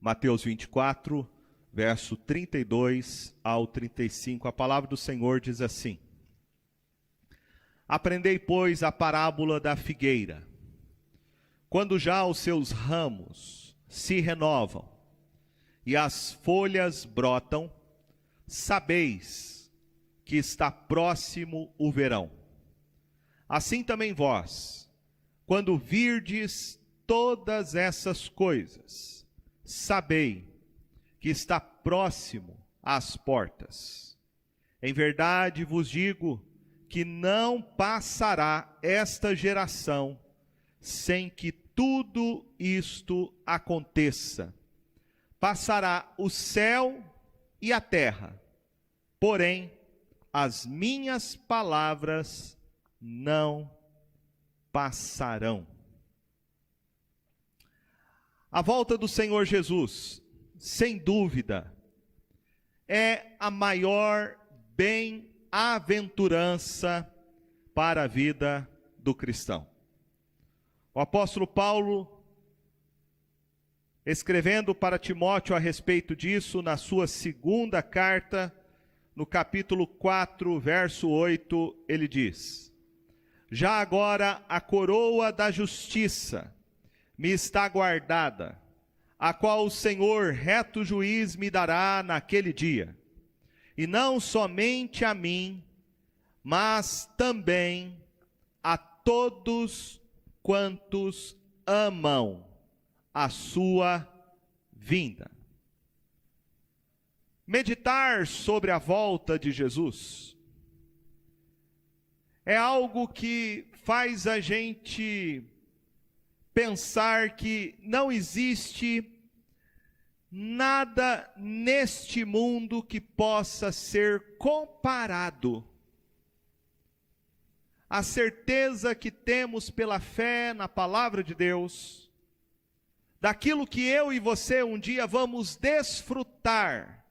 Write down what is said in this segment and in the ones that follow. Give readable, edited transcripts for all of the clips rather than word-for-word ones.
Mateus 24, verso 32 ao 35. A palavra do Senhor diz assim: Aprendei, pois, a parábola da figueira. Quando já os seus ramos se renovam e as folhas brotam, sabeis que está próximo o verão. Assim também vós, quando virdes todas essas coisas, sabei que está próximo às portas. Em verdade vos digo que não passará esta geração sem que tudo isto aconteça. Passará o céu e a terra, porém as minhas palavras não passarão. A volta do Senhor Jesus, sem dúvida, é a maior bem-aventurança para a vida do cristão. O apóstolo Paulo, escrevendo para Timóteo a respeito disso, na sua segunda carta, no capítulo 4, verso 8, ele diz: Já agora a coroa da justiça me está guardada, a qual o Senhor, reto juiz, me dará naquele dia. E não somente a mim, mas também a todos quantos amam a sua vinda. Meditar sobre a volta de Jesus é algo que faz a gente pensar que não existe nada neste mundo que possa ser comparado à certeza que temos pela fé na palavra de Deus, daquilo que eu e você um dia vamos desfrutar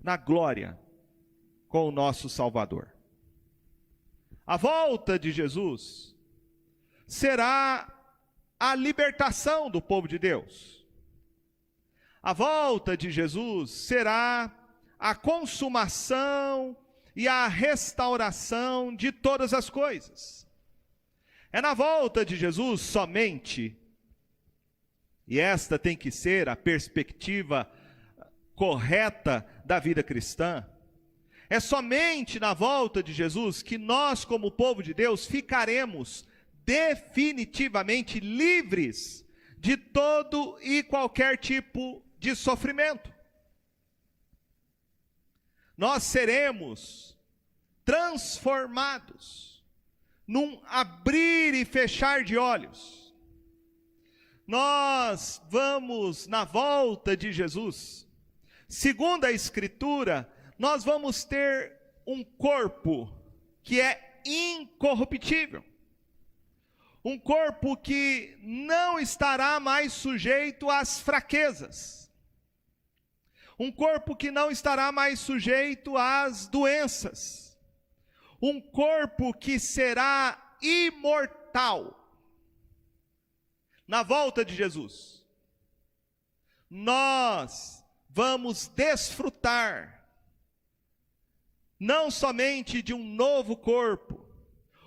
na glória com o nosso Salvador. A volta de Jesus será a libertação do povo de Deus. A volta de Jesus será a consumação e a restauração de todas as coisas. É na volta de Jesus somente, e esta tem que ser a perspectiva correta da vida cristã, é somente na volta de Jesus que nós, como povo de Deus, ficaremos definitivamente livres de todo e qualquer tipo de sofrimento. Nós seremos transformados num abrir e fechar de olhos. Nós vamos, na volta de Jesus, segundo a Escritura, nós vamos ter um corpo que é incorruptível. Um corpo que não estará mais sujeito às fraquezas. Um corpo que não estará mais sujeito às doenças. Um corpo que será imortal. Na volta de Jesus, nós vamos desfrutar não somente de um novo corpo,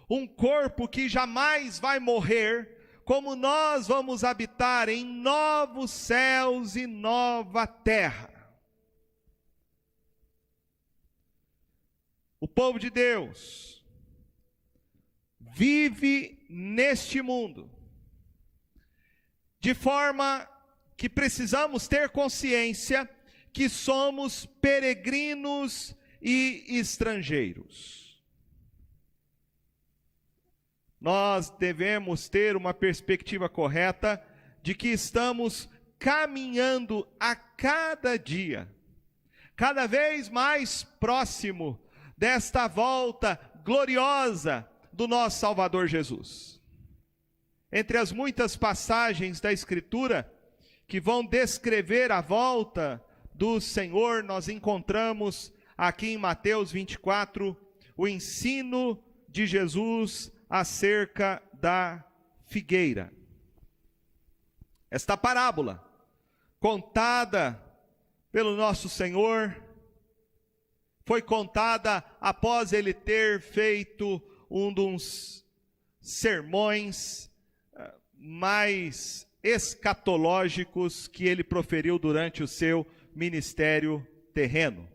um corpo que jamais vai morrer, como nós vamos habitar em novos céus e nova terra. O povo de Deus vive neste mundo de forma que precisamos ter consciência que somos peregrinos e estrangeiros. Nós devemos ter uma perspectiva correta de que estamos caminhando a cada dia, cada vez mais próximo desta volta gloriosa do nosso Salvador Jesus. Entre as muitas passagens da Escritura que vão descrever a volta do Senhor, nós encontramos aqui em Mateus 24 o ensino de Jesus acerca da figueira. Esta parábola contada pelo nosso Senhor, foi contada após ele ter feito um dos sermões mais escatológicos que ele proferiu durante o seu ministério terreno,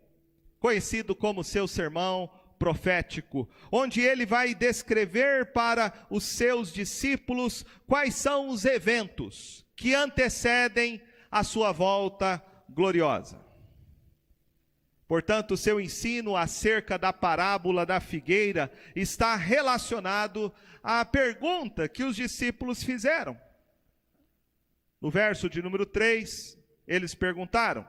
conhecido como seu sermão profético, onde ele vai descrever para os seus discípulos quais são os eventos que antecedem a sua volta gloriosa. Portanto, o seu ensino acerca da parábola da figueira está relacionado à pergunta que os discípulos fizeram. No verso de número 3, eles perguntaram: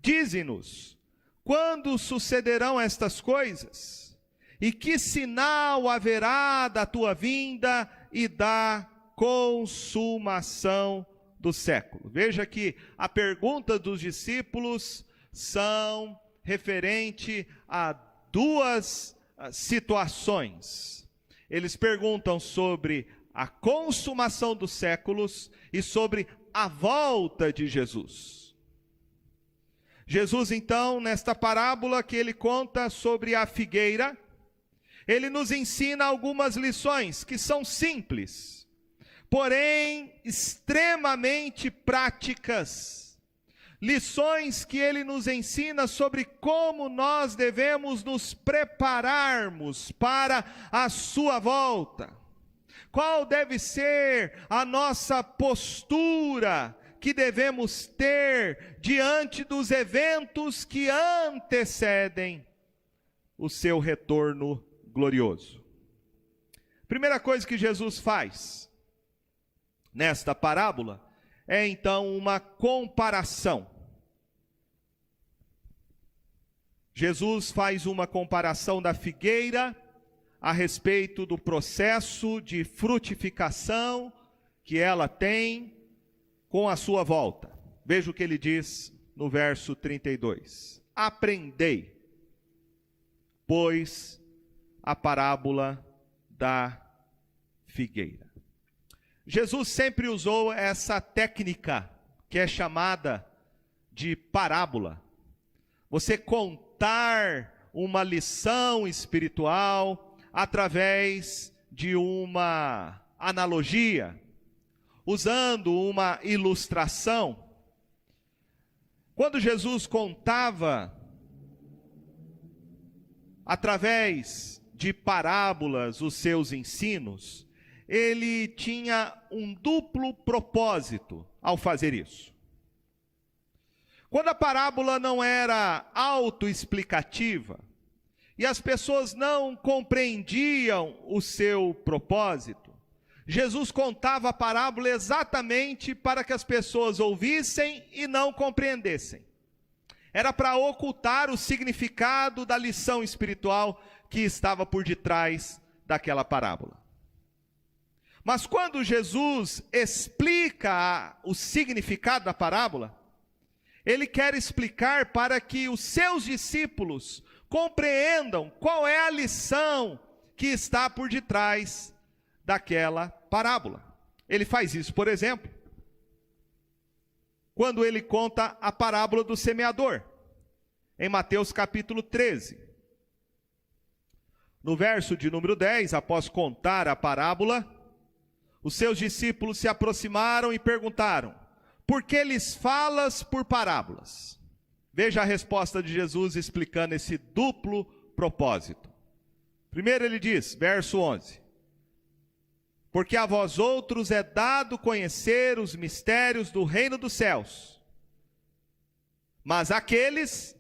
dize-nos, quando sucederão estas coisas? E que sinal haverá da tua vinda e da consumação do século? Veja que a pergunta dos discípulos são referente a duas situações. Eles perguntam sobre a consumação dos séculos e sobre a volta de Jesus. Jesus, então, nesta parábola que ele conta sobre a figueira, ele nos ensina algumas lições que são simples, porém extremamente práticas. Lições que ele nos ensina sobre como nós devemos nos prepararmos para a sua volta. Qual deve ser a nossa postura que devemos ter diante dos eventos que antecedem o seu retorno glorioso? Primeira coisa que Jesus faz nesta parábola é então uma comparação. Jesus faz uma comparação da figueira a respeito do processo de frutificação que ela tem com a sua volta. Veja o que ele diz no verso 32. Aprendei, pois, a parábola da figueira. Jesus sempre usou essa técnica que é chamada de parábola. Você contar uma lição espiritual através de uma analogia, usando uma ilustração. Quando Jesus contava através de parábolas os seus ensinos, ele tinha um duplo propósito ao fazer isso. Quando a parábola não era autoexplicativa e as pessoas não compreendiam o seu propósito, Jesus contava a parábola exatamente para que as pessoas ouvissem e não compreendessem. Era para ocultar o significado da lição espiritual que estava por detrás daquela parábola. Mas quando Jesus explica o significado da parábola, ele quer explicar para que os seus discípulos compreendam qual é a lição que está por detrás daquela parábola. Ele faz isso, por exemplo, quando ele conta a parábola do semeador, em Mateus capítulo 13. No verso de número 10, após contar a parábola, os seus discípulos se aproximaram e perguntaram: por que lhes falas por parábolas? Veja a resposta de Jesus explicando esse duplo propósito. Primeiro ele diz, verso 11: porque a vós outros é dado conhecer os mistérios do reino dos céus, mas àqueles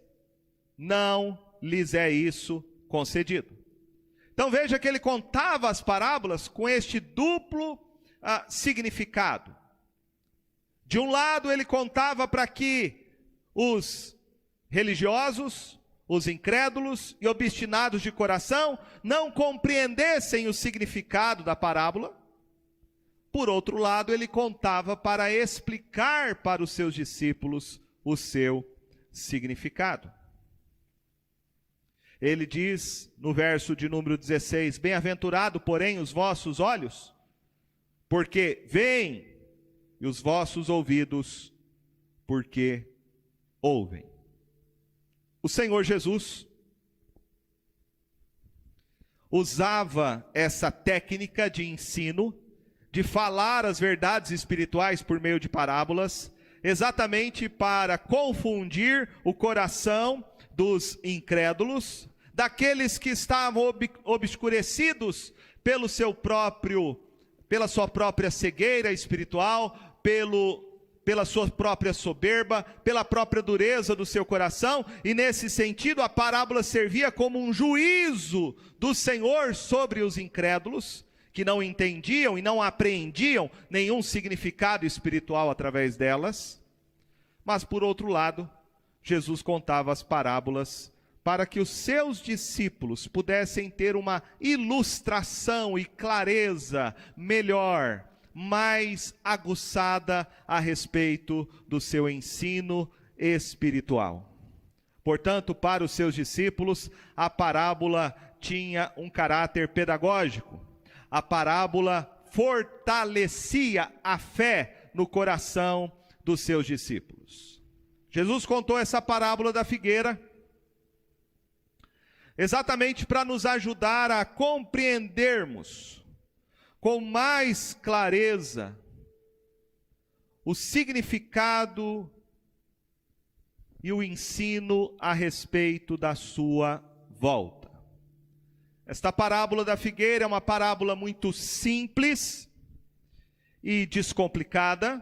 não lhes é isso concedido. Então veja que ele contava as parábolas com este duplo significado. De um lado ele contava para que os religiosos, os incrédulos e obstinados de coração não compreendessem o significado da parábola. Por outro lado, ele contava para explicar para os seus discípulos o seu significado. Ele diz no verso de número 16: bem-aventurado, porém, os vossos olhos, porque veem, e os vossos ouvidos, porque ouvem. O Senhor Jesus usava essa técnica de ensino, de falar as verdades espirituais por meio de parábolas, exatamente para confundir o coração dos incrédulos, daqueles que estavam obscurecidos pela sua própria cegueira espiritual, pela sua própria soberba, pela própria dureza do seu coração, e nesse sentido a parábola servia como um juízo do Senhor sobre os incrédulos, que não entendiam e não apreendiam nenhum significado espiritual através delas. Mas por outro lado, Jesus contava as parábolas para que os seus discípulos pudessem ter uma ilustração e clareza melhor, mais aguçada a respeito do seu ensino espiritual. Portanto, para os seus discípulos, a parábola tinha um caráter pedagógico. A parábola fortalecia a fé no coração dos seus discípulos. Jesus contou essa parábola da figueira exatamente para nos ajudar a compreendermos com mais clareza o significado e o ensino a respeito da sua volta. Esta parábola da figueira é uma parábola muito simples e descomplicada,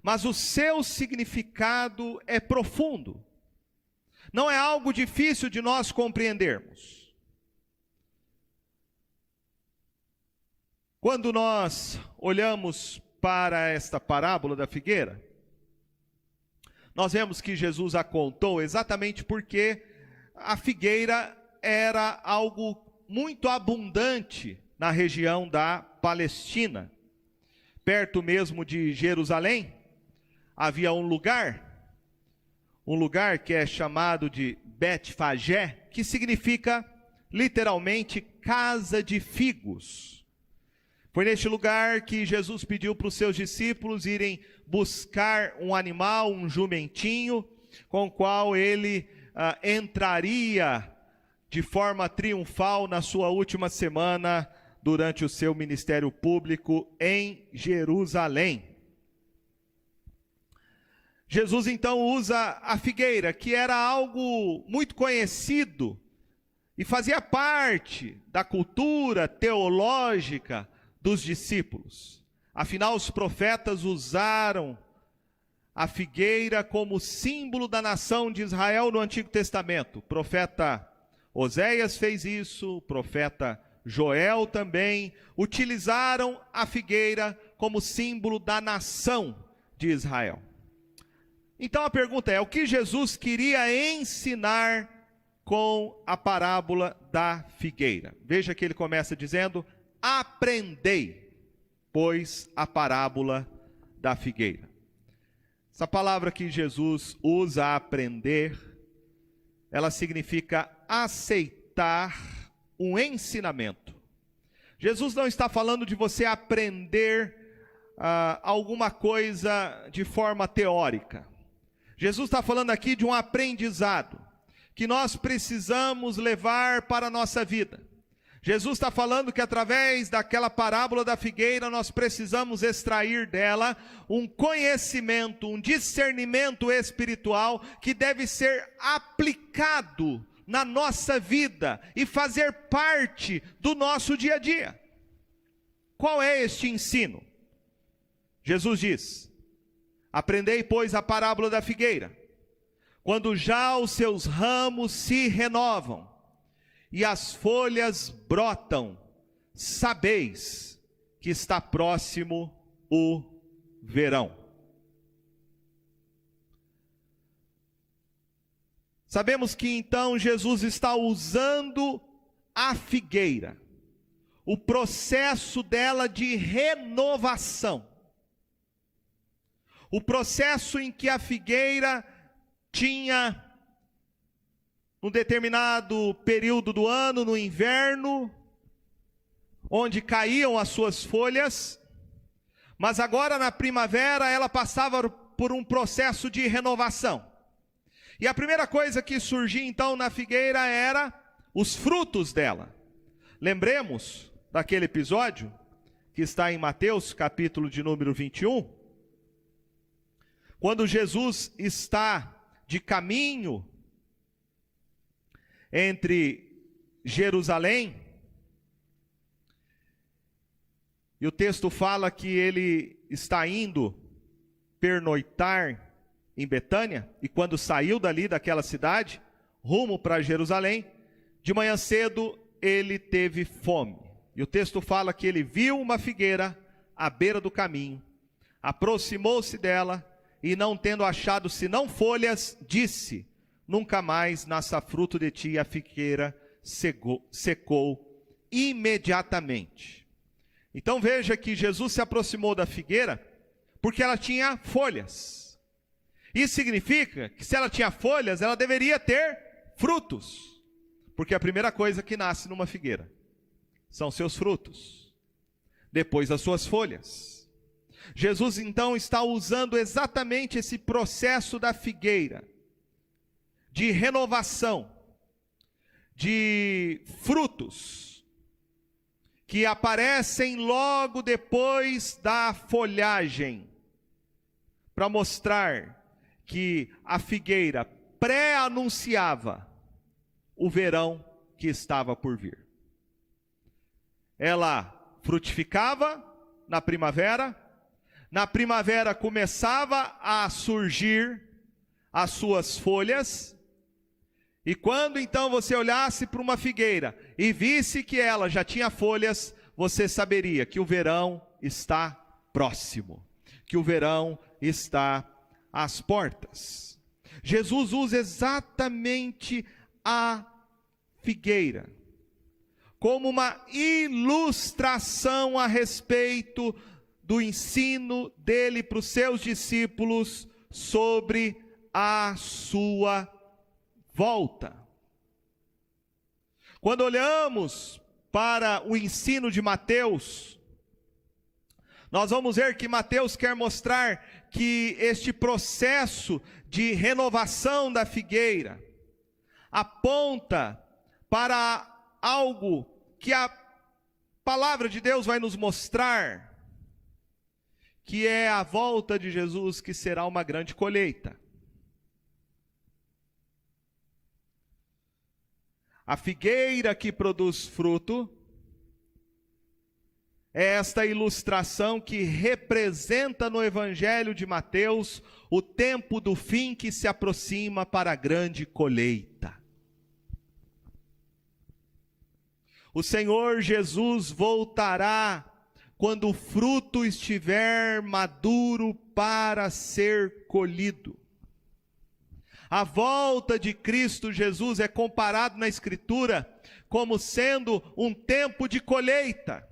mas o seu significado é profundo. Não é algo difícil de nós compreendermos. Quando nós olhamos para esta parábola da figueira, nós vemos que Jesus a contou exatamente porque a figueira era algo muito abundante na região da Palestina. Perto mesmo de Jerusalém, havia um lugar que é chamado de Betfagé, que significa literalmente casa de figos. Foi neste lugar que Jesus pediu para os seus discípulos irem buscar um animal, um jumentinho, com o qual ele entraria de forma triunfal na sua última semana durante o seu ministério público em Jerusalém. Jesus então usa a figueira, que era algo muito conhecido e fazia parte da cultura teológica dos discípulos. Afinal, os profetas usaram a figueira como símbolo da nação de Israel no Antigo Testamento. O profeta Oséias fez isso, o profeta Joel também utilizaram a figueira como símbolo da nação de Israel. Então a pergunta é: o que Jesus queria ensinar com a parábola da figueira? Veja que ele começa dizendo: aprendei, pois, a parábola da figueira. Essa palavra que Jesus usa, aprender, ela significa aceitar um ensinamento. Jesus não está falando de você aprender alguma coisa de forma teórica. Jesus está falando aqui de um aprendizado que nós precisamos levar para a nossa vida. Jesus está falando que através daquela parábola da figueira nós precisamos extrair dela um conhecimento, um discernimento espiritual que deve ser aplicado na nossa vida e fazer parte do nosso dia a dia. Qual é este ensino? Jesus diz: aprendei, pois, a parábola da figueira. Quando já os seus ramos se renovam e as folhas brotam, sabeis que está próximo o verão. Sabemos que então Jesus está usando a figueira, o processo dela de renovação, o processo em que a figueira tinha um determinado período do ano, no inverno, onde caíam as suas folhas, mas agora na primavera ela passava por um processo de renovação. E a primeira coisa que surgia então na figueira era os frutos dela. Lembremos daquele episódio que está em Mateus, capítulo de número 21, quando Jesus está de caminho entre Jerusalém, e o texto fala que ele está indo pernoitar em Betânia, e quando saiu dali daquela cidade, rumo para Jerusalém, de manhã cedo ele teve fome. E o texto fala que ele viu uma figueira à beira do caminho, aproximou-se dela, e não tendo achado senão folhas, disse: nunca mais nasça fruto de ti. A figueira secou imediatamente. Então veja que Jesus se aproximou da figueira porque ela tinha folhas. Isso significa que se ela tinha folhas, ela deveria ter frutos. Porque a primeira coisa que nasce numa figueira são seus frutos, depois as suas folhas. Jesus então está usando exatamente esse processo da figueira, de renovação, de frutos, que aparecem logo depois da folhagem, para mostrar que a figueira pré-anunciava o verão que estava por vir. Ela frutificava na primavera começava a surgir as suas folhas, e quando então você olhasse para uma figueira e visse que ela já tinha folhas, você saberia que o verão está próximo, que o verão está às portas. Jesus usa exatamente a figueira como uma ilustração a respeito do ensino dele para os seus discípulos sobre a sua volta. Quando olhamos para o ensino de Mateus, nós vamos ver que Mateus quer mostrar que este processo de renovação da figueira aponta para algo que a palavra de Deus vai nos mostrar, que é a volta de Jesus, que será uma grande colheita. A figueira que produz fruto é esta ilustração que representa no Evangelho de Mateus o tempo do fim que se aproxima para a grande colheita. O Senhor Jesus voltará quando o fruto estiver maduro para ser colhido. A volta de Cristo Jesus é comparado na Escritura como sendo um tempo de colheita,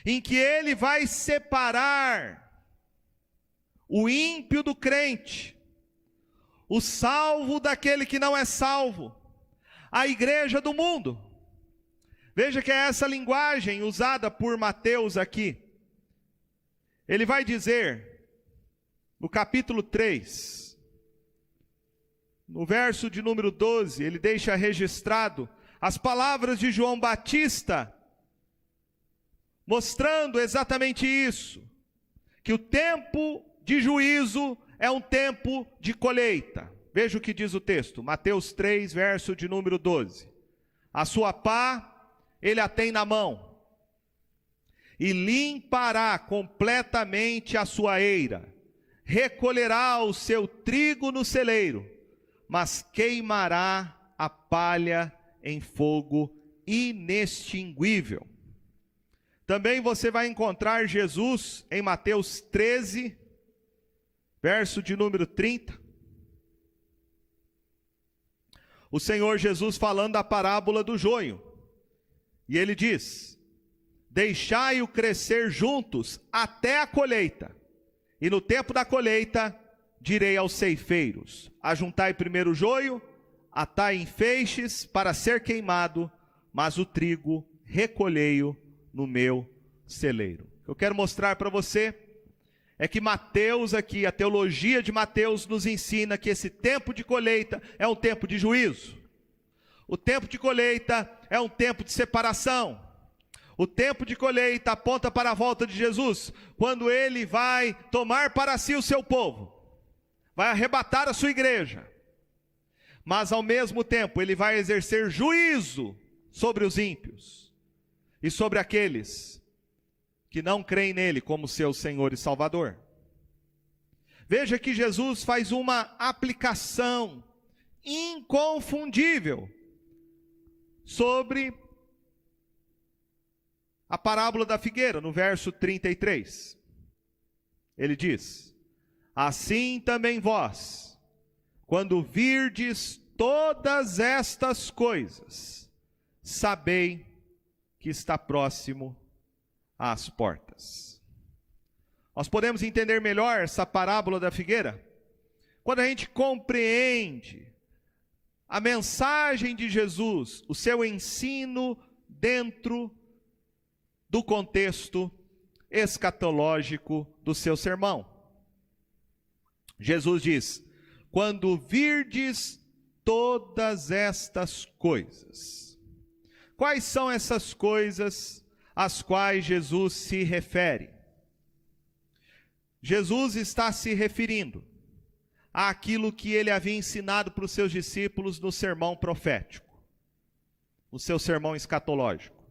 em que Ele vai separar o ímpio do crente, o salvo daquele que não é salvo, a igreja do mundo. Veja que é essa linguagem usada por Mateus aqui. Ele vai dizer, no capítulo 3, no verso de número 12, ele deixa registrado as palavras de João Batista, mostrando exatamente isso, que o tempo de juízo é um tempo de colheita. Veja o que diz o texto, Mateus 3, verso de número 12. A sua pá ele a tem na mão, e limpará completamente a sua eira, recolherá o seu trigo no celeiro, mas queimará a palha em fogo inextinguível. Também você vai encontrar Jesus em Mateus 13, verso de número 30. O Senhor Jesus falando a parábola do joio. E ele diz: deixai-o crescer juntos até a colheita. E no tempo da colheita, direi aos ceifeiros: ajuntai primeiro o joio, atai em feixes para ser queimado, mas o trigo recolhei-o no meu celeiro. Eu quero mostrar para você é que Mateus aqui, a teologia de Mateus nos ensina que esse tempo de colheita é um tempo de juízo. O tempo de colheita é um tempo de separação. O tempo de colheita aponta para a volta de Jesus, quando ele vai tomar para si o seu povo, vai arrebatar a sua igreja, mas ao mesmo tempo ele vai exercer juízo sobre os ímpios e sobre aqueles que não creem nele como seu Senhor e Salvador. Veja que Jesus faz uma aplicação inconfundível sobre a parábola da figueira, no verso 33. Ele diz: assim também vós, quando virdes todas estas coisas, sabei que está próximo às portas. Nós podemos entender melhor essa parábola da figueira quando a gente compreende a mensagem de Jesus, o seu ensino dentro do contexto escatológico do seu sermão. Jesus diz: quando virdes todas estas coisas. Quais são essas coisas às quais Jesus se refere? Jesus está se referindo àquilo que ele havia ensinado para os seus discípulos no sermão profético, no seu sermão escatológico.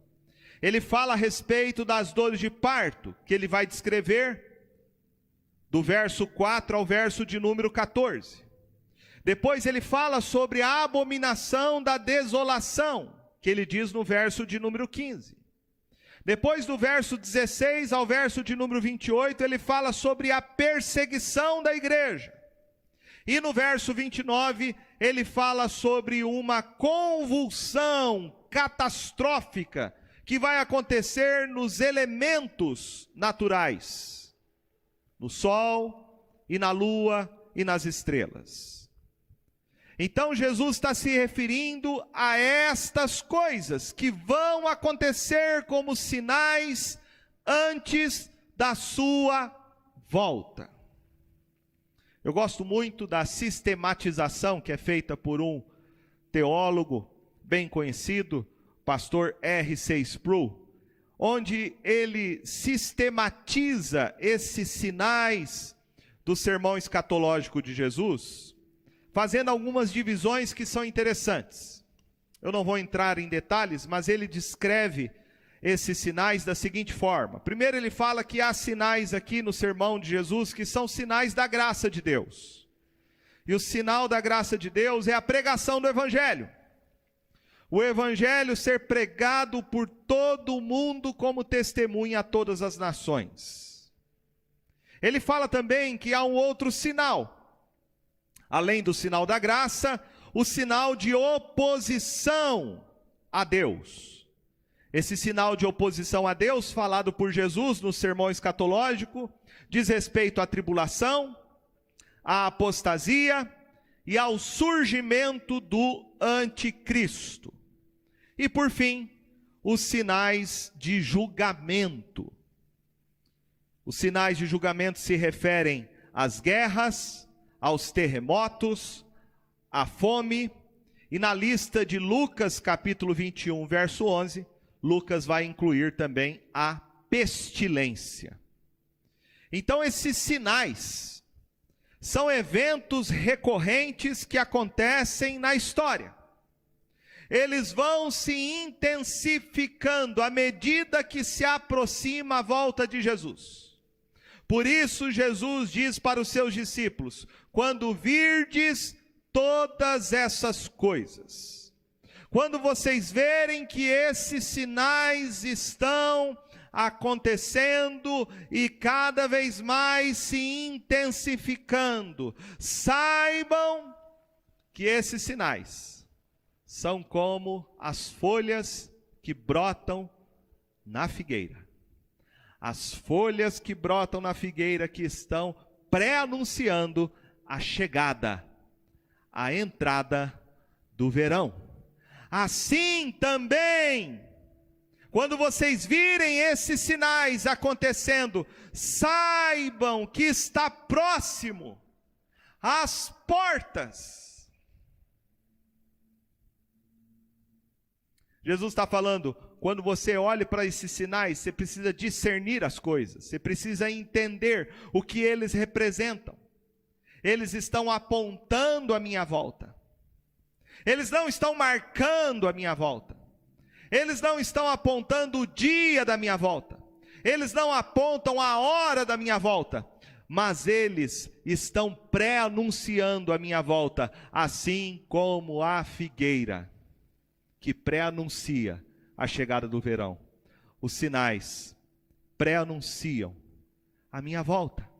Ele fala a respeito das dores de parto, que ele vai descrever do verso 4 ao verso de número 14. Depois ele fala sobre a abominação da desolação, que ele diz no verso de número 15. Depois do verso 16 ao verso de número 28, ele fala sobre a perseguição da igreja. E no verso 29, ele fala sobre uma convulsão catastrófica que vai acontecer nos elementos naturais, no sol e na lua e nas estrelas. Então Jesus está se referindo a estas coisas que vão acontecer como sinais antes da sua volta. Eu gosto muito da sistematização que é feita por um teólogo bem conhecido, pastor R.C. Sproul, onde ele sistematiza esses sinais do sermão escatológico de Jesus, fazendo algumas divisões que são interessantes. Eu não vou entrar em detalhes, mas ele descreve esses sinais da seguinte forma. Primeiro ele fala que há sinais aqui no sermão de Jesus que são sinais da graça de Deus. E o sinal da graça de Deus é a pregação do Evangelho. O Evangelho ser pregado por todo o mundo como testemunha a todas as nações. Ele fala também que há um outro sinal, além do sinal da graça, o sinal de oposição a Deus. Esse sinal de oposição a Deus, falado por Jesus no sermão escatológico, diz respeito à tribulação, à apostasia e ao surgimento do anticristo. E por fim, os sinais de julgamento. Os sinais de julgamento se referem às guerras, aos terremotos, à fome, e na lista de Lucas capítulo 21, verso 11, Lucas vai incluir também a pestilência. Então esses sinais são eventos recorrentes que acontecem na história. Eles vão se intensificando à medida que se aproxima a volta de Jesus. Por isso Jesus diz para os seus discípulos: quando virdes todas essas coisas, quando vocês verem que esses sinais estão acontecendo e cada vez mais se intensificando, saibam que esses sinais são como as folhas que brotam na figueira. As folhas que brotam na figueira que estão pré-anunciando a chegada, a entrada do verão. Assim também, Quando vocês virem esses sinais acontecendo, saibam que está próximo, às portas. Jesus está falando, quando você olha para esses sinais, você precisa discernir as coisas, você precisa entender o que eles representam. Eles estão apontando a minha volta. Eles não estão marcando a minha volta. Eles não estão apontando o dia da minha volta. Eles não apontam a hora da minha volta. Mas eles estão pré-anunciando a minha volta. Assim como a figueira, que pré-anuncia a chegada do verão. Os sinais pré-anunciam a minha volta.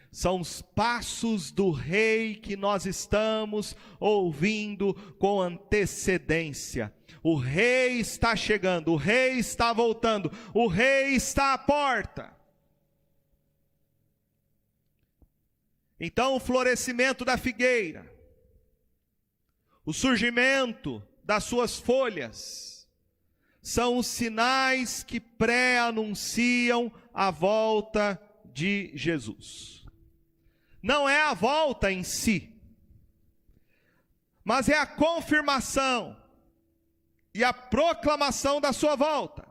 São os passos do rei que nós estamos ouvindo com antecedência. O rei está chegando, o rei está voltando, o rei está à porta. Então o florescimento da figueira, o surgimento das suas folhas, são os sinais que pré-anunciam a volta de Jesus. Não é a volta em si, mas é a confirmação e a proclamação da sua volta.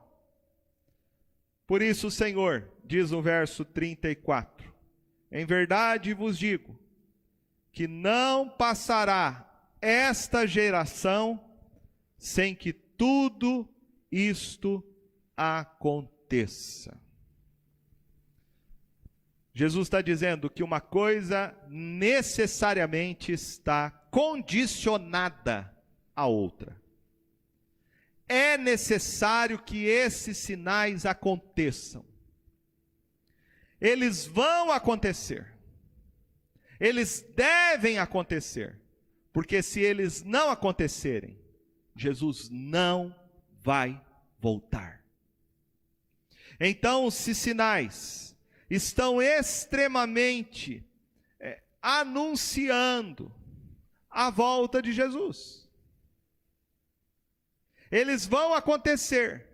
Por isso o Senhor diz no verso 34, em verdade vos digo, que não passará esta geração sem que tudo isto aconteça. Jesus está dizendo que uma coisa necessariamente está condicionada à outra. É necessário que esses sinais aconteçam. Eles vão acontecer. Eles devem acontecer. Porque se eles não acontecerem, Jesus não vai voltar. Então, se sinais estão extremamente anunciando a volta de Jesus. Eles vão acontecer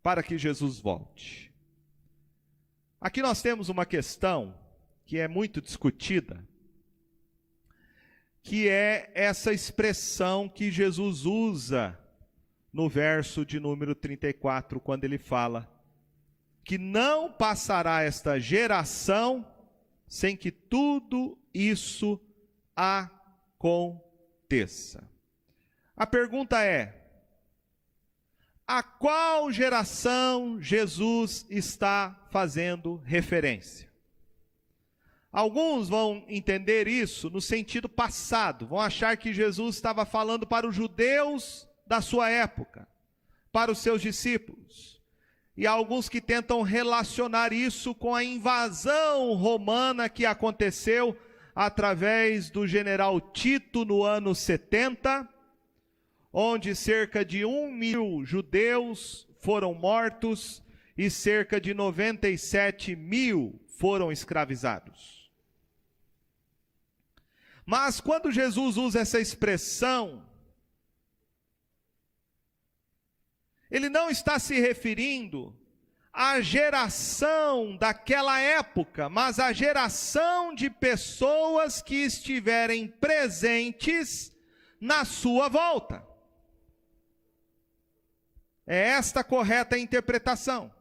para que Jesus volte. Aqui nós temos uma questão que é muito discutida, que é essa expressão que Jesus usa no verso de número 34, quando ele fala que não passará esta geração sem que tudo isso aconteça. A pergunta é: a qual geração Jesus está fazendo referência? Alguns vão entender isso no sentido passado, vão achar que Jesus estava falando para os judeus da sua época, para os seus discípulos. E há alguns que tentam relacionar isso com a invasão romana que aconteceu através do general Tito no ano 70, onde cerca de 1.000 judeus foram mortos e cerca de 97.000 foram escravizados. Mas quando Jesus usa essa expressão, ele não está se referindo à geração daquela época, mas à geração de pessoas que estiverem presentes na sua volta. É esta a correta interpretação.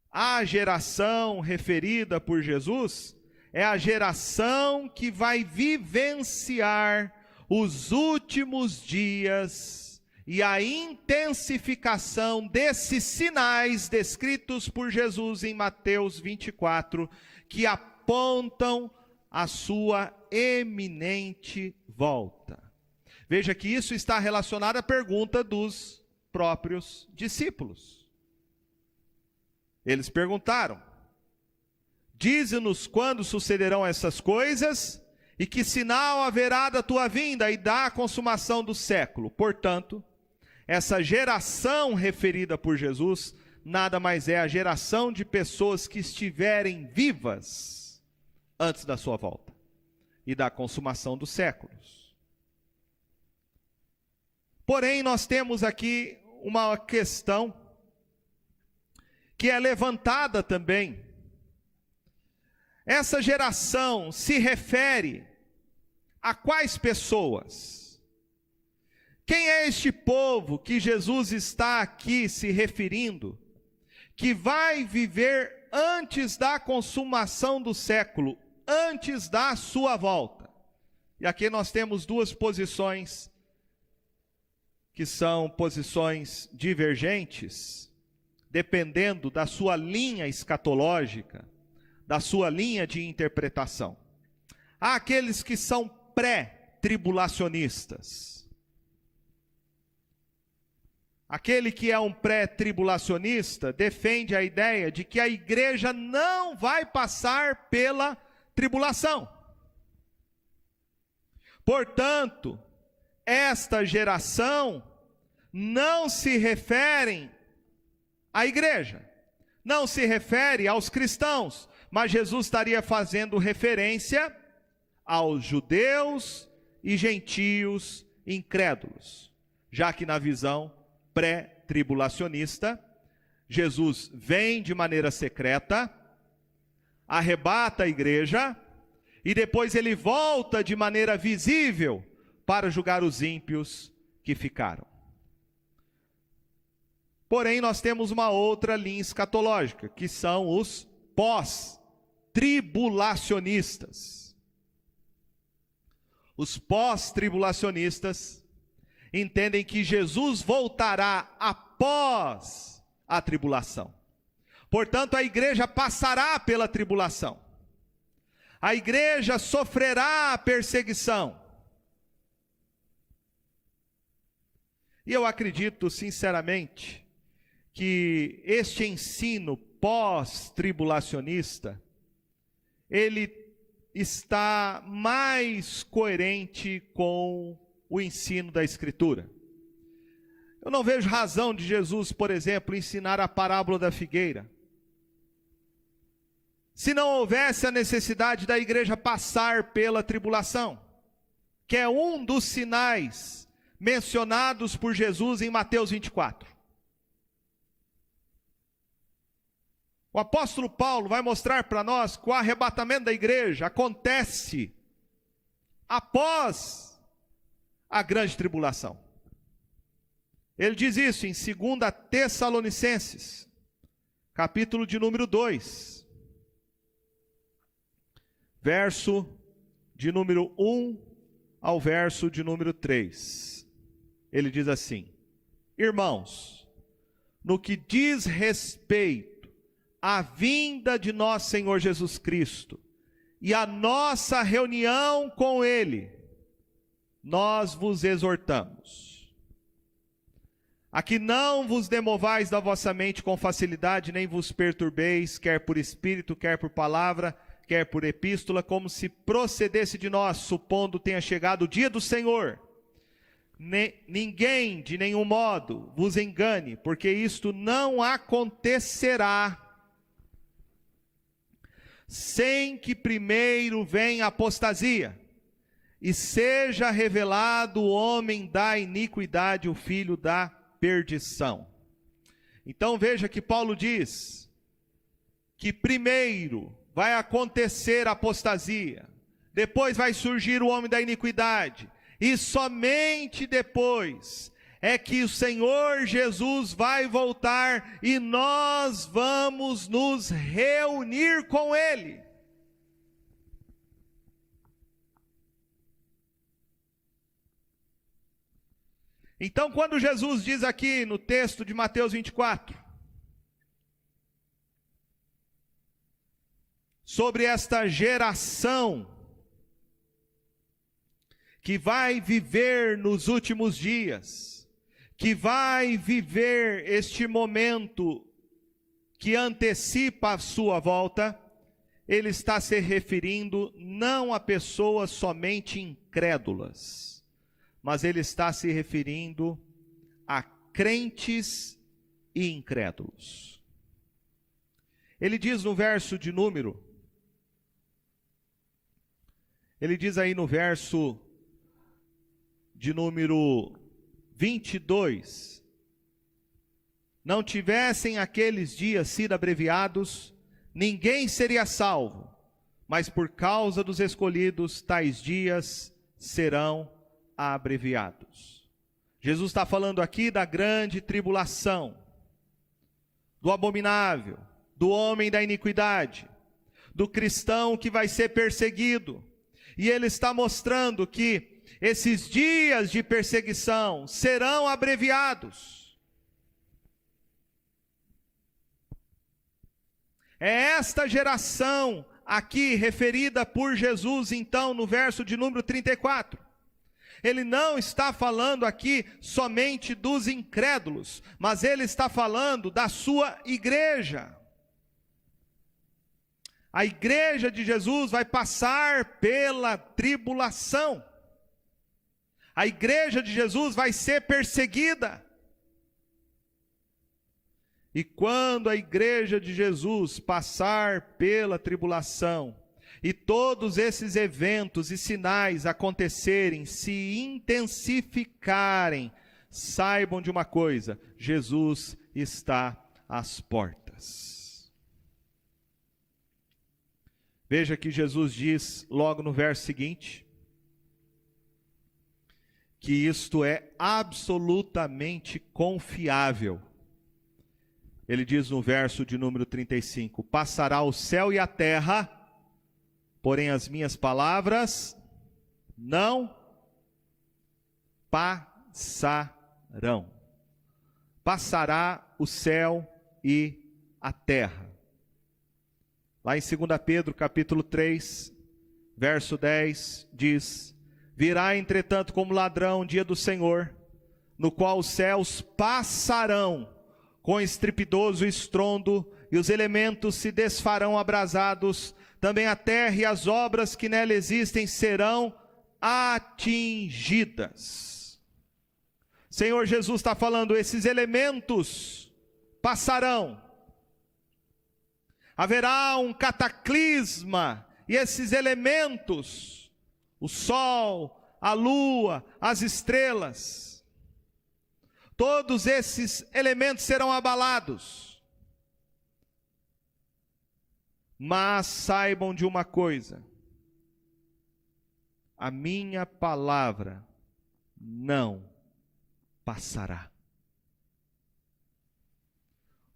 A geração referida por Jesus é a geração que vai vivenciar os últimos dias e a intensificação desses sinais descritos por Jesus em Mateus 24, que apontam a sua eminente volta. Veja que isso está relacionado à pergunta dos próprios discípulos. Eles perguntaram: dize-nos quando sucederão essas coisas, e que sinal haverá da tua vinda e da consumação do século. Portanto, essa geração referida por Jesus, nada mais é a geração de pessoas que estiverem vivas antes da sua volta. e da consumação dos séculos. Porém, nós temos aqui uma questão que é levantada também. Essa geração se refere a quais pessoas? Quem é este povo que Jesus está aqui se referindo, que vai viver antes da consumação do século, antes da sua volta? E aqui nós temos duas posições, que são posições divergentes, dependendo da sua linha escatológica, da sua linha de interpretação. Há aqueles que são pré-tribulacionistas. Aquele que é um pré-tribulacionista defende a ideia de que a igreja não vai passar pela tribulação. Portanto, esta geração não se refere à igreja, não se refere aos cristãos, mas Jesus estaria fazendo referência aos judeus e gentios incrédulos, já que na visão pré-tribulacionista, Jesus vem de maneira secreta, arrebata a igreja, e depois ele volta de maneira visível para julgar os ímpios que ficaram. Porém, nós temos uma outra linha escatológica, que são os pós-tribulacionistas. Os pós-tribulacionistas entendem que Jesus voltará após a tribulação. Portanto, a igreja passará pela tribulação. A igreja sofrerá perseguição. E eu acredito, sinceramente, que este ensino pós-tribulacionista, ele está mais coerente com o ensino da Escritura. Eu não vejo razão de Jesus, por exemplo, ensinar a parábola da figueira, se não houvesse a necessidade da igreja passar pela tribulação, que é um dos sinais mencionados por Jesus em Mateus 24. O apóstolo Paulo vai mostrar para nós que o arrebatamento da igreja acontece após a grande tribulação. Ele diz isso em 2 Tessalonicenses, capítulo de número 2, verso de número 1 ao verso de número 3. Ele diz assim: irmãos, no que diz respeito à vinda de nosso Senhor Jesus Cristo e à nossa reunião com Ele, nós vos exortamos a que não vos demovais da vossa mente com facilidade, nem vos perturbeis, quer por espírito, quer por palavra, quer por epístola, como se procedesse de nós, supondo tenha chegado o dia do Senhor. Ninguém de nenhum modo vos engane, porque isto não acontecerá sem que primeiro venha a apostasia e seja revelado o homem da iniquidade, o filho da perdição. Então veja que Paulo diz que primeiro vai acontecer a apostasia, depois vai surgir o homem da iniquidade, e somente depois é que o Senhor Jesus vai voltar e nós vamos nos reunir com Ele. Então, quando Jesus diz aqui no texto de Mateus 24, sobre esta geração que vai viver nos últimos dias, que vai viver este momento que antecipa a sua volta, ele está se referindo não a pessoas somente incrédulas, mas ele está se referindo a crentes e incrédulos. Ele diz no verso de número Ele diz aí no verso de número 22, não tivessem aqueles dias sido abreviados, ninguém seria salvo, mas por causa dos escolhidos, tais dias serão abreviados. Jesus está falando aqui da grande tribulação, do abominável, do homem da iniquidade, do cristão que vai ser perseguido. E ele está mostrando que esses dias de perseguição serão abreviados. É esta geração aqui referida por Jesus, então, no verso de número 34. Ele não está falando aqui somente dos incrédulos, mas ele está falando da sua igreja. A igreja de Jesus vai passar pela tribulação. A igreja de Jesus vai ser perseguida. E quando a igreja de Jesus passar pela tribulação, e todos esses eventos e sinais acontecerem, se intensificarem, saibam de uma coisa: Jesus está às portas. Veja que Jesus diz logo no verso seguinte, que isto é absolutamente confiável. Ele diz no verso de número 35, passará o céu e a terra, porém as minhas palavras não passarão. Passará o céu e a terra. Lá em 2 Pedro capítulo 3, verso 10, diz: virá entretanto como ladrão o dia do Senhor, no qual os céus passarão com estripidoso estrondo, e os elementos se desfarão abrasados, também a terra e as obras que nela existem serão atingidas. Senhor Jesus está falando, esses elementos passarão. Haverá um cataclisma, e esses elementos, o sol, a lua, as estrelas, todos esses elementos serão abalados. Mas saibam de uma coisa: a minha palavra não passará.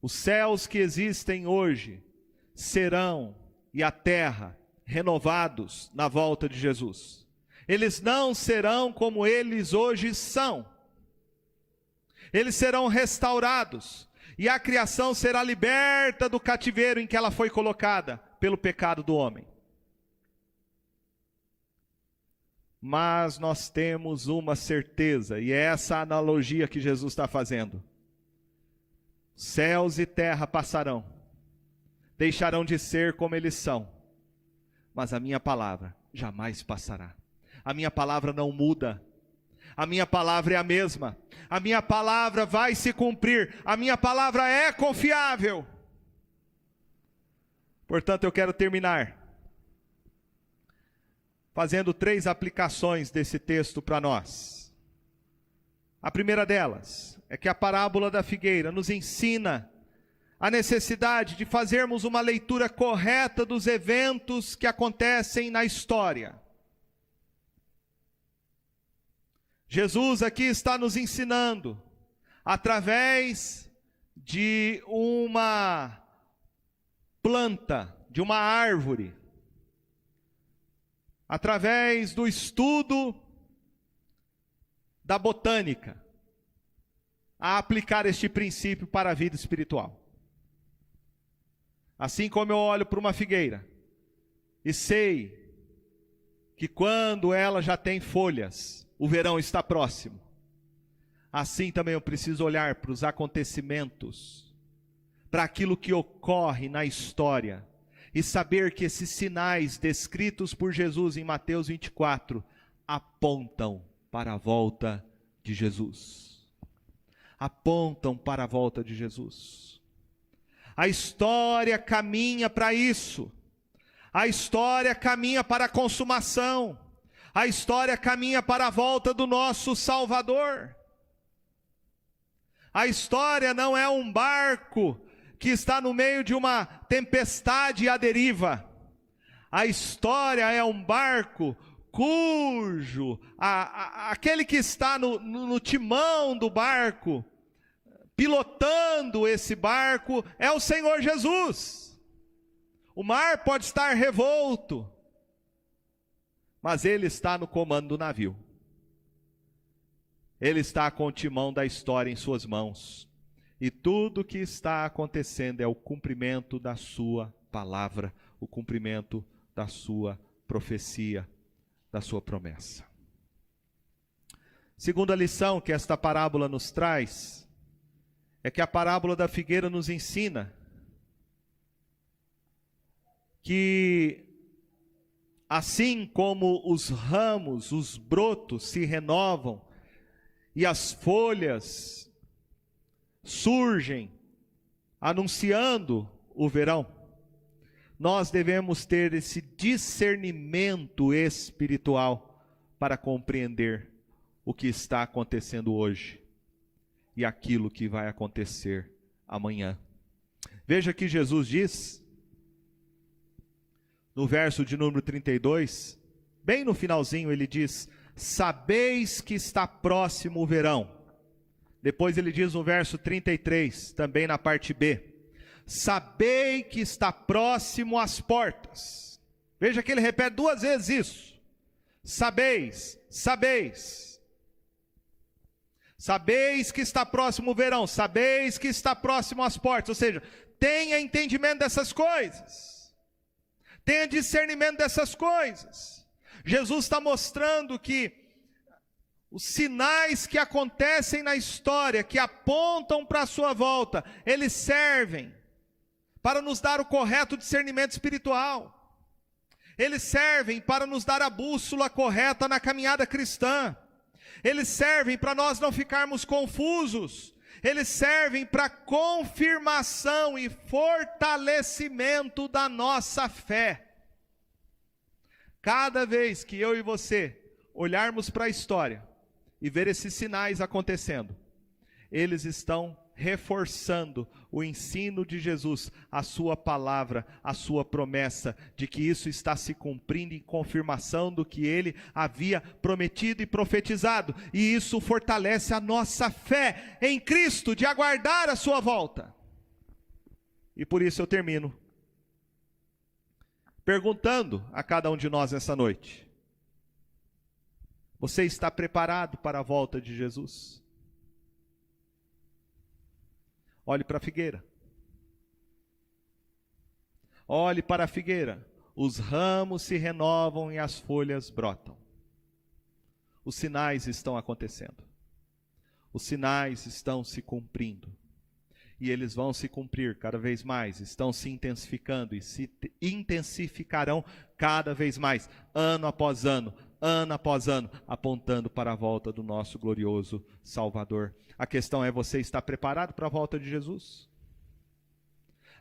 Os céus que existem hoje serão, e a terra, renovados na volta de Jesus. Eles não serão como eles hoje são. Eles serão restaurados, e a criação será liberta do cativeiro em que ela foi colocada pelo pecado do homem. Mas nós temos uma certeza, e é essa analogia que Jesus está fazendo: céus e terra passarão, deixarão de ser como eles são, mas a minha palavra jamais passará. A minha palavra não muda. A minha palavra é a mesma. A minha palavra vai se cumprir. A minha palavra é confiável. Portanto, eu quero terminar fazendo 3 aplicações desse texto para nós. A primeira delas é que a parábola da figueira nos ensina a necessidade de fazermos uma leitura correta dos eventos que acontecem na história. Jesus aqui está nos ensinando, através de uma planta, de uma árvore, através do estudo da botânica, a aplicar este princípio para a vida espiritual. Assim como eu olho para uma figueira e sei que quando ela já tem folhas, o verão está próximo, assim também eu preciso olhar para os acontecimentos, para aquilo que ocorre na história, e saber que esses sinais descritos por Jesus em Mateus 24 apontam para a volta de Jesus. Apontam para a volta de Jesus. A história caminha para isso. A história caminha para a consumação. A história caminha para a volta do nosso Salvador. A história não é um barco que está no meio de uma tempestade à deriva. A história é um barco cujo, aquele que está no timão do barco, pilotando esse barco, é o Senhor Jesus. O mar pode estar revolto, mas Ele está no comando do navio. Ele está com o timão da história em suas mãos. E tudo o que está acontecendo é o cumprimento da sua palavra, o cumprimento da sua profecia, da sua promessa. Segunda lição que esta parábola nos traz, é que a parábola da figueira nos ensina que assim como os ramos, os brotos se renovam e as folhas surgem anunciando o verão, nós devemos ter esse discernimento espiritual para compreender o que está acontecendo hoje e aquilo que vai acontecer amanhã. Veja que Jesus diz, no verso de número 32, bem no finalzinho ele diz: sabeis que está próximo o verão. Depois ele diz no verso 33, também na parte B, sabei que está próximo às portas. Veja que ele repete duas vezes isso. Sabeis, sabeis. Sabeis que está próximo o verão, sabeis que está próximo às portas. Ou seja, tenha entendimento dessas coisas. Tenha discernimento dessas coisas. Jesus está mostrando que os sinais que acontecem na história, que apontam para a sua volta, eles servem para nos dar o correto discernimento espiritual. Eles servem para nos dar a bússola correta na caminhada cristã. Eles servem para nós não ficarmos confusos. Eles servem para confirmação e fortalecimento da nossa fé. Cada vez que eu e você olharmos para a história e ver esses sinais acontecendo, eles estão reforçando o ensino de Jesus, a sua palavra, a sua promessa, de que isso está se cumprindo em confirmação do que ele havia prometido e profetizado, e isso fortalece a nossa fé em Cristo, de aguardar a sua volta. E por isso eu termino perguntando a cada um de nós nessa noite: você está preparado para a volta de Jesus? Olhe para a figueira. Olhe para a figueira. Os ramos se renovam e as folhas brotam. Os sinais estão acontecendo. Os sinais estão se cumprindo. E eles vão se cumprir cada vez mais. Estão se intensificando e se intensificarão cada vez mais. Ano após ano, apontando para a volta do nosso glorioso Salvador. A questão é: você está preparado para a volta de Jesus?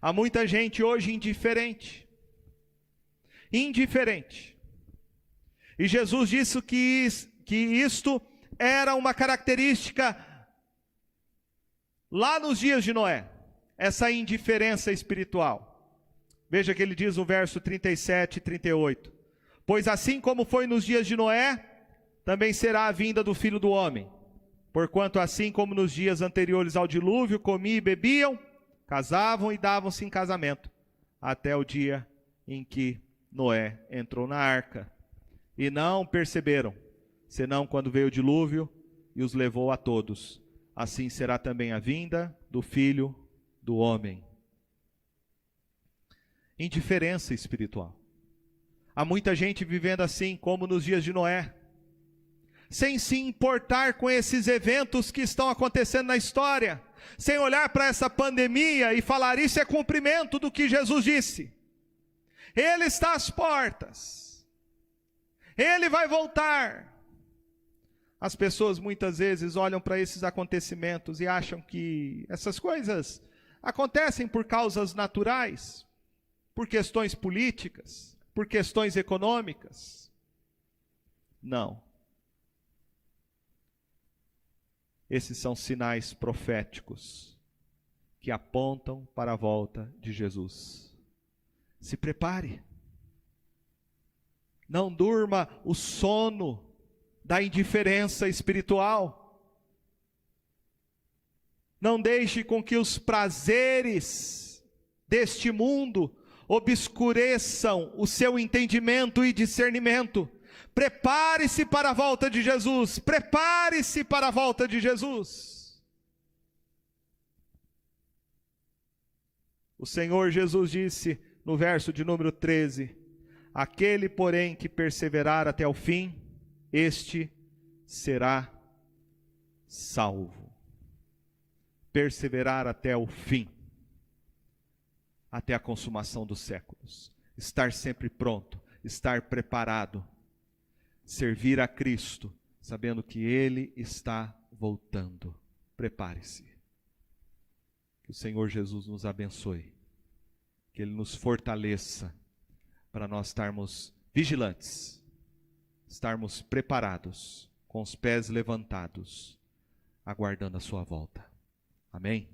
Há muita gente hoje indiferente. E Jesus disse que isto era uma característica lá nos dias de Noé, essa indiferença espiritual. Veja que ele diz no verso 37 e 38. Pois assim como foi nos dias de Noé, também será a vinda do Filho do Homem. Porquanto assim como nos dias anteriores ao dilúvio, comiam e bebiam, casavam e davam-se em casamento, até o dia em que Noé entrou na arca. E não perceberam, senão quando veio o dilúvio e os levou a todos. Assim será também a vinda do Filho do Homem. Indiferença espiritual. Há muita gente vivendo assim, como nos dias de Noé, sem se importar com esses eventos que estão acontecendo na história, sem olhar para essa pandemia e falar: isso é cumprimento do que Jesus disse. Ele está às portas. Ele vai voltar. As pessoas muitas vezes olham para esses acontecimentos e acham que essas coisas acontecem por causas naturais, por questões políticas. Por questões econômicas? Não. Esses são sinais proféticos que apontam para a volta de Jesus. Se prepare. Não durma o sono da indiferença espiritual. Não deixe com que os prazeres deste mundo obscureçam o seu entendimento e discernimento. Prepare-se para a volta de Jesus. Prepare-se para a volta de Jesus. O Senhor Jesus disse no verso de número 13: aquele, porém, que perseverar até o fim, este será salvo. Perseverar até o fim, até a consumação dos séculos. Estar sempre pronto, estar preparado. Servir a Cristo, sabendo que Ele está voltando. Prepare-se. Que o Senhor Jesus nos abençoe. Que Ele nos fortaleça para nós estarmos vigilantes, estarmos preparados, com os pés levantados, aguardando a sua volta. Amém?